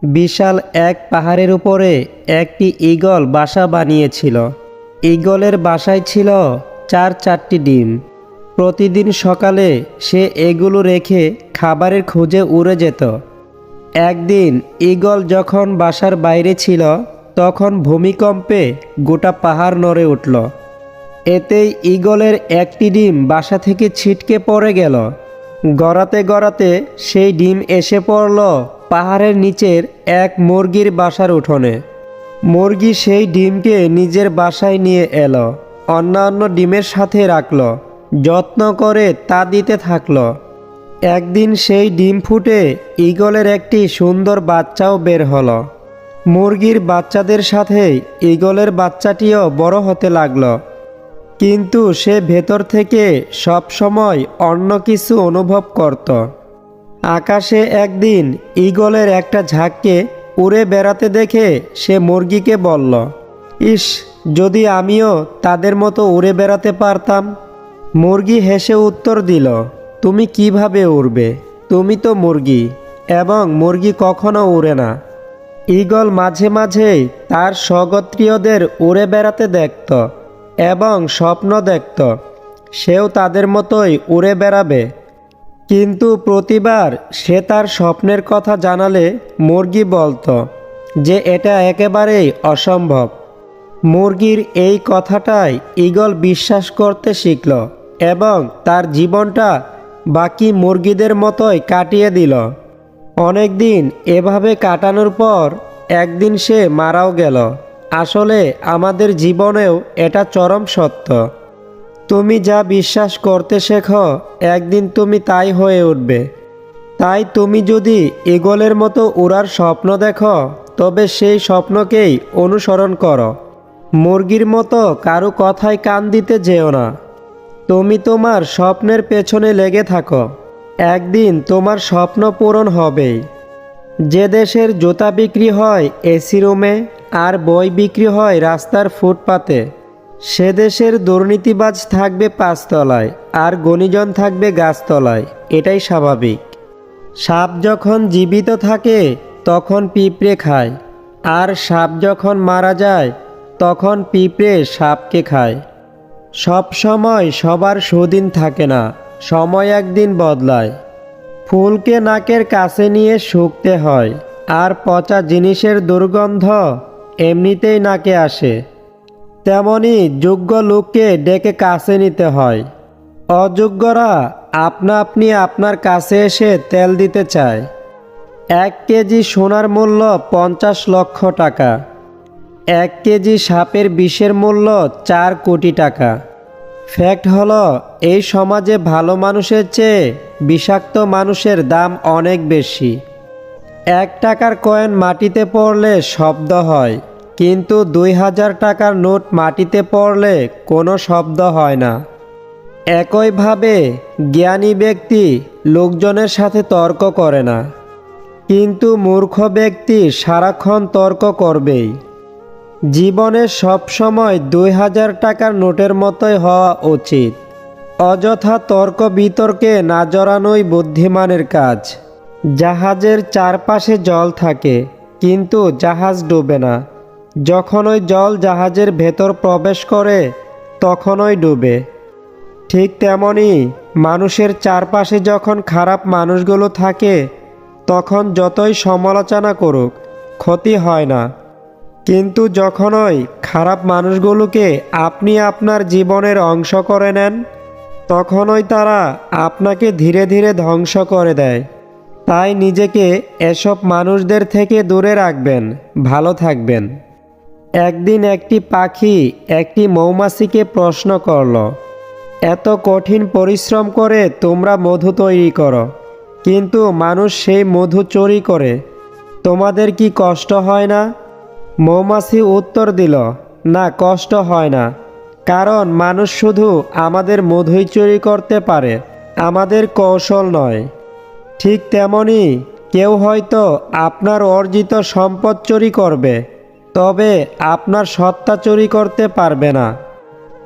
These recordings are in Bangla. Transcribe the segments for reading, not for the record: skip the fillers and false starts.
বিশাল এক পাহাড়ের উপরে একটি ঈগল বাসা বানিয়েছিল। ঈগলের বাসায় ছিল চারটি ডিম। প্রতিদিন সকালে সে এগুলো রেখে খাবারের খোঁজে উড়ে যেত। একদিন ঈগল যখন বাসার বাইরে ছিল, তখন ভূমিকম্পে গোটা পাহাড় নড়ে উঠল। এতেই ঈগলের একটি ডিম বাসা থেকে ছিটকে পড়ে গেল। গড়াতে গড়াতে সেই ডিম এসে পড়ল পাহাড়ের নিচের এক মুরগির বাসার উঠোনে। মুরগি সেই ডিমকে নিজের বাসায় নিয়ে এলো, অন্যান্য ডিমের সাথে রাখল, যত্ন করে তা দিতে থাকলো। একদিন সেই ডিম ফুটে ঈগলের একটি সুন্দর বাচ্চাও বের হলো। মুরগির বাচ্চাদের সাথে ঈগলের বাচ্চাটিও বড় হতে লাগলো, কিন্তু সে ভেতর থেকে সব সময় অন্য কিছু অনুভব করত। আকাশে একদিন ঈগলের একটা ঝাঁককে উড়ে বেড়াতে দেখে সে মুরগিকে বলল, ইস, যদি আমিও তাদের মতো উড়ে বেড়াতে পারতাম। মুরগি হেসে উত্তর দিল, তুমি কিভাবে উড়বে? তুমি তো মুরগি, এবং মুরগি কখনো উড়ে না। ঈগল মাঝে মাঝে তার স্বগোত্রীয়দের উড়ে বেড়াতে দেখত এবং স্বপ্ন দেখত সেও তাদের মতোই উড়ে বেড়াবে। কিন্তু প্রতিবার সে তার স্বপ্নের কথা জানালে মুরগি বলতো যে এটা একেবারেই অসম্ভব। মুরগির এই কথাটাই ঈগল বিশ্বাস করতে শিখল এবং তার জীবনটা বাকি মুরগিদের মতোই কাটিয়ে দিল। অনেক দিন এভাবে কাটানোর পর একদিন সে মারাও গেল। আসলে আমাদের জীবনেও এটা চরম সত্য। তুমি যা বিশ্বাস করতে শেখো, একদিন তুমি তাই হয়ে উঠবে। তাই তুমি যদি ঈগলের মতো উড়ার স্বপ্ন দেখো, তবে সেই স্বপ্নকেই অনুসরণ করো। মুরগির মতো কারো কথায় কান দিতে যেও না। তুমি তোমার স্বপ্নের পেছনে লেগে থাকো, একদিন তোমার স্বপ্ন পূরণ হবেই। যে দেশের জুতা বিক্রি হয় এসি রুমে আর বই বিক্রি হয় রাস্তার ফুটপাতে, সে দেশের দুর্নীতিবাজ থাকবে ৫ তলায় আর গুণীজন থাকবে গাছতলায়। এটাই স্বাভাবিক। সাপ যখন জীবিত থাকে তখন পিঁপড়ে খায়, আর সাপ যখন মারা যায় তখন পিঁপড়ে সাপকে খায়। সব সময় সবার সুদিন থাকে না, সময় একদিন বদলায়। ফুলকে নাকের কাছে নিয়ে শুকতে হয়, আর পচা জিনিসের দুর্গন্ধ এমনিতেই নাকে আসে। তেমনি যোগ্য লোককে ডেকে কাছে নিতে হয়। অযোগ্যরা আপনা আপনি আপনার কাছে এসে তেল দিতে চায়। ১ কেজি সোনার মূল্য ৫০ লক্ষ টাকা। ১ কেজি সাপের বিষের মূল্য ৪ কোটি টাকা। ফ্যাক্ট হলো, এই সমাজে ভালো মানুষের চেয়ে বিষাক্ত মানুষের দাম অনেক বেশি। ১ টাকার কয়েন মাটিতে পড়লে শব্দ হয়, কিন্তু ২০০০ টাকার নোট মাটিতে পড়লে কোনো শব্দ হয় না। একইভাবে জ্ঞানী ব্যক্তি লোকজনের সাথে তর্ক করে না, কিন্তু মূর্খ ব্যক্তি সারাক্ষণ তর্ক করবেই। জীবনে সবসময় ২০০০ টাকার নোটের মতোই হওয়া উচিত। অযথা তর্ক বিতর্কে না জড়ানোই বুদ্ধিমানের কাজ। জাহাজের চারপাশে জল থাকে, কিন্তু জাহাজ ডুবে না। যখন ওই জল জাহাজের ভেতর প্রবেশ করে তখনই ডুবে। ঠিক তেমনি মানুষের চারপাশে যখন খারাপ মানুষগুলো থাকে, তখন যতই সমালোচনা করুক ক্ষতি হয় না। কিন্তু যখনই খারাপ মানুষগুলোকে আপনি আপনার জীবনের অংশ করে নেন, তখনই তারা আপনাকে ধীরে ধীরে ধ্বংস করে দেয়। তাই নিজেকে এসব মানুষদের থেকে দূরে রাখবেন, ভালো থাকবেন। একদিন একটি পাখি একটি মৌমাছিকে প্রশ্ন করল, এত কঠিন পরিশ্রম করে তোমরা মধু তৈরি করো, কিন্তু মানুষ সেই মধু চুরি করে, তোমাদের কি কষ্ট হয় না? মৌমাছি উত্তর দিল, না, কষ্ট হয় না, কারণ মানুষ শুধু আমাদের মধুই চুরি করতে পারে, আমাদের কৌশল নয়। ঠিক তেমনি কেউ হয়তো আপনার অর্জিত সম্পদ চুরি করবে, তবে আপনার সত্তা চুরি করতে পারবে না।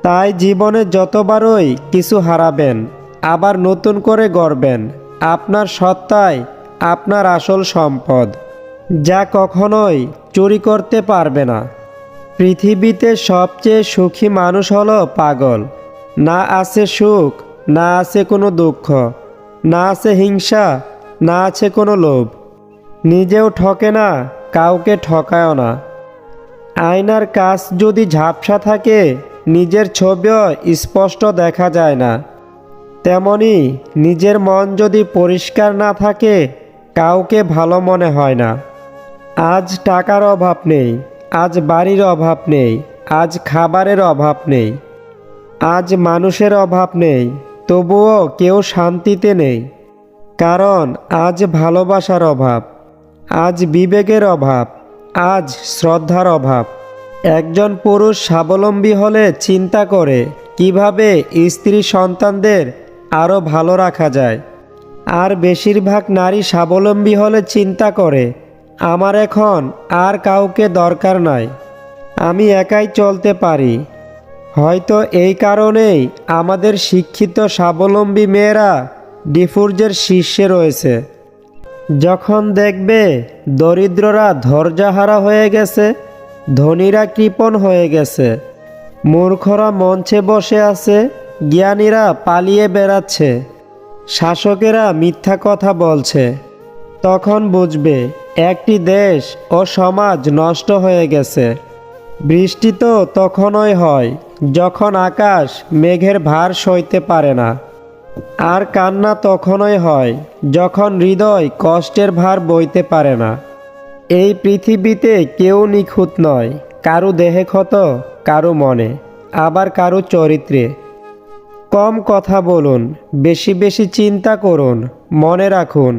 তাই জীবনে যতবারই কিছু হারাবেন, আবার নতুন করে গড়বেন। আপনার সত্তাই আপনার আসল সম্পদ। যা কখনোই চুরি করতে পারবে না। পৃথিবীতে সবচেয়ে সুখী মানুষ হলো পাগল। না আছে সুখ, না আছে কোনো দুঃখ, না আছে হিংসা, না আছে কোনো লোভ। নিজেও ঠকে না, কাউকে ঠকায়ও না। আয়নার কাচ যদি ঝাপসা থাকে, নিজের ছবিও স্পষ্ট দেখা যায় না। তেমনি নিজের মন যদি পরিষ্কার না থাকে, কাউকে ভালো মনে হয় না। আজ টাকার অভাব নেই, আজ বাড়ির অভাব নেই, আজ খাবারের অভাব নেই, আজ মানুষের অভাব নেই, তবুও কেউ শান্তিতে নেই। কারণ আজ ভালোবাসার অভাব, আজ বিবেকের অভাব, আজ শ্রদ্ধার অভাব। একজন পুরুষ স্বাবলম্বী হলে চিন্তা করে কিভাবে স্ত্রী সন্তানদের আরও ভালো রাখা যায়। আর বেশিরভাগ নারী স্বাবলম্বী হলে চিন্তা করে, আমার এখন আর কাউকে দরকার নাই, আমি একাই চলতে পারি। হয়তো এই কারণেই আমাদের শিক্ষিত স্বাবলম্বী মেয়েরা ডিফুর্জের শীর্ষে রয়েছে। যখন দেখবে দরিদ্ররা ধৈর্যহারা হয়ে গেছে, ধনীরা কৃপণ হয়ে গেছে, মূর্খরা মঞ্চে বসে আছে, জ্ঞানীরা পালিয়ে বেড়াচ্ছে, শাসকেরা মিথ্যা কথা বলছে, তখন বুঝবে একটি দেশ ও সমাজ নষ্ট হয়ে গেছে। বৃষ্টি তো তখনই হয় যখন আকাশ মেঘের ভার সইতে পারে না। আর কান্না তখনই হয় যখন হৃদয় কষ্টের ভার বইতে পারে না। এই পৃথিবীতে কেউ নিখুঁত নয়, কারো দেহে ক্ষত, কারো মনে, আবার কারো চরিত্রে। কম কথা বলুন, বেশি বেশি চিন্তা করুন। মনে রাখুন,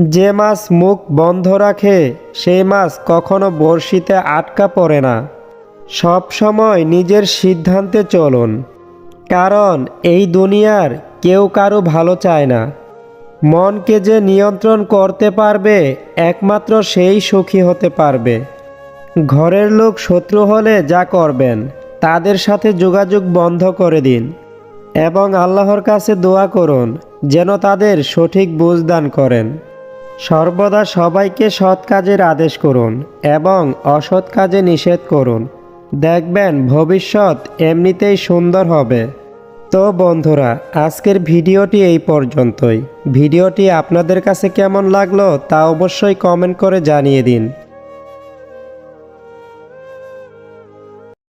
যে মাছ মুখ বন্ধ রাখে সেই মাছ কখনো বড়শিতে আটকা পড়ে না। সব সময় নিজের সিদ্ধান্তে চলুন, কারণ এই দুনিয়ার কেউ কারো ভালো চায় না। মনকে যে নিয়ন্ত্রণ করতে পারবে, একমাত্র সেই সুখী হতে পারবে। ঘরের লোক শত্রু হলে যা করবেন, তাদের সাথে যোগাযোগ বন্ধ করে দিন এবং আল্লাহর কাছে দোয়া করুন যেন তাদের সঠিক বুঝ দান করেন। সর্বদা সবাইকে সৎ কাজের আদেশ করুন এবং অসৎ কাজে নিষেধ করুন। দেখবেন ভবিষ্যৎ এমনিতেই সুন্দর হবে। তো বন্ধুরা, আজকের ভিডিওটি এই পর্যন্তই। ভিডিওটি আপনাদের কাছে কেমন লাগলো তা অবশ্যই কমেন্ট করে জানিয়ে দিন।